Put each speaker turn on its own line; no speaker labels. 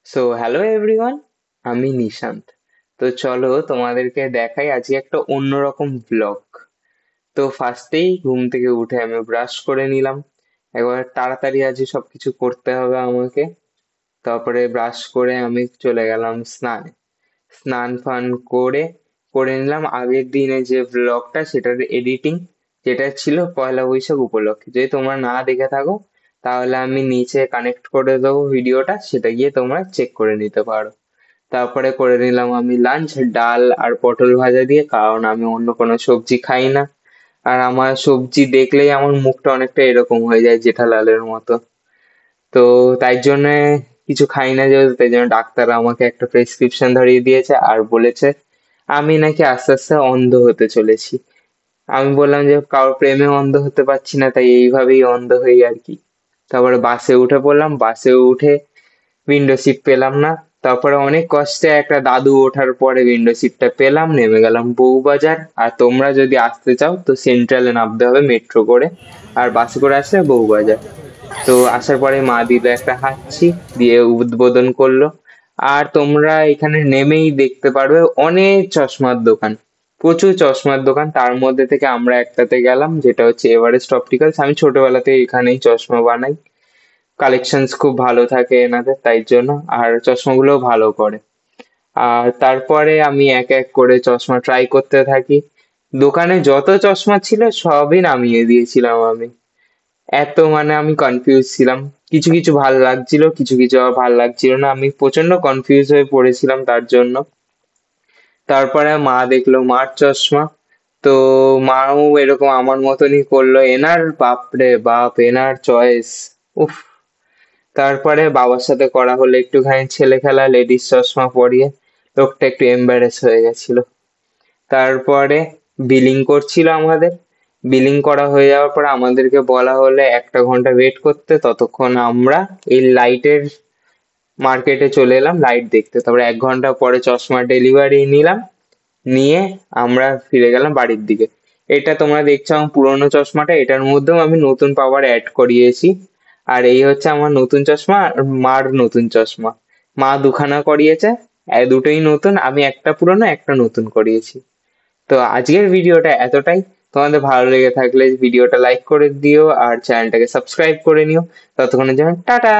So hello everyone, আমি নিশান্ত। তো চলো তোমাদেরকে দেখাই আজকে একটা অন্যরকম ব্লগ। তো ফার্স্টেই ঘুম থেকে উঠে আমি ব্রাশ করে নিলাম। একবার তাড়াতাড়ি আজকে সবকিছু করতে হবে আমাকে। তারপরে ব্রাশ করে আমি চলে গেলাম স্নানে। স্নান ফান করে করে নিলাম আগের দিনে যে ব্লগটা, সেটার এডিটিং যেটা ছিল পয়লা বৈশাখ উপলক্ষে। যদি তোমরা না দেখে থাকো তাহলে আমি নিচে কানেক্ট করে দেবো ভিডিওটা, সেটা গিয়ে তোমরা চেক করে নিতে পারো। তারপরে করে নিলাম আমি লাঞ্চ, ডাল আর পটল ভাজা দিয়ে, কারণ আমি অন্য কোনো সবজি খাই না। আর আমার সবজি দেখলেই আমার মুখটা অনেকটা এরকম হয়ে যায় জেঠালালের মতো। তো তাই জন্য কিছু খাই না, যেহেতু তাই জন্য ডাক্তার আমাকে একটা প্রেসক্রিপশন ধরিয়ে দিয়েছে আর বলেছে আমি নাকি আস্তে আস্তে অন্ধ হতে চলেছি। আমি বললাম যে কারোর প্রেমে অন্ধ হতে পারছি না, তাই এইভাবেই অন্ধ হই আর কি। তারপরে বাসে উঠে পড়লাম। বাসে উঠে উইন্ডো সিট পেলাম না। তারপরে অনেক কষ্টে একটা দাদু ওঠার পরে উইন্ডো সিটটা পেলাম, নেমে গেলাম বউবাজার। আর তোমরা যদি আসতে চাও তো সেন্ট্রালে নামতে হবে মেট্রো করে, আর বাসে করে আসলে বউবাজার। তো আসার পরে মা দিল একটা হাঁচি, দিয়ে উদ্বোধন করলো। আর তোমরা এখানে নেমেই দেখতে পারবে অনেক চশমার দোকান, প্রচুর চশমার দোকান। তার মধ্যে থেকে আমরা একটাতে গেলাম, যেটা হচ্ছে এভারেস্ট অপটিক্যালস। আমি ছোটবেলাতে এখানেই চশমা বানাই। কালেকশনস খুব ভালো থাকে এনাদের, তাই জন্য। আর চশমাগুলো ভালো করে। আর তারপরে আমি এক এক করে চশমা ট্রাই করতে থাকি। দোকানে যত চশমা ছিল সবই নামিয়ে দিয়েছিলাম আমি। এত মানে আমি কনফিউজ ছিলাম। কিছু কিছু ভাল লাগছিল, কিছু কিছু আবার ভাল লাগছিল না। আমি প্রচন্ড কনফিউজ হয়ে পড়েছিলাম তার জন্য। তারপরে মা দেখলো মার চশমা। তো মাও এরকম আমার মতনই করলো। এনার বাপরে বাপ, এনার চয়েস! উফ! তারপরে বাবার সাথে করা হলো একটুখানি ছেলে খেলা, লেডিস চশমা পরিয়ে। লোকটা একটু এম্বারেস হয়ে গেছিল। তারপরে বিলিং করছিল আমাদের। বিলিং করা হয়ে যাওয়ার পর আমাদেরকে বলা হলো 1 ঘন্টা ওয়েট করতে। ততক্ষণ আমরা এই লাইটের মার্কেটে চলে এলাম লাইট দেখতে। তারপরে 1 ঘন্টা পরে চশমা ডেলিভারি নিলাম, নিয়ে আমরা ফিরে গেলাম বাড়ির দিকে। এটা তোমরা দেখছো আমার পুরোনো চশমাটা, এটার মধ্যেও আমি নতুন পাওয়ার অ্যাড করিয়েছি। আর এই হচ্ছে আমার নতুন চশমা আর মার নতুন চশমা। মা দুখানা করিয়েছে, দুটোই নতুন। আমি একটা পুরোনো একটা নতুন করিয়েছি। তো আজকের ভিডিওটা এতটাই। তোমাদের ভালো লেগে থাকলে ভিডিওটা লাইক করে দিও আর চ্যানেলটাকে সাবস্ক্রাইব করে নিও। ততক্ষণের জন্য টাটা।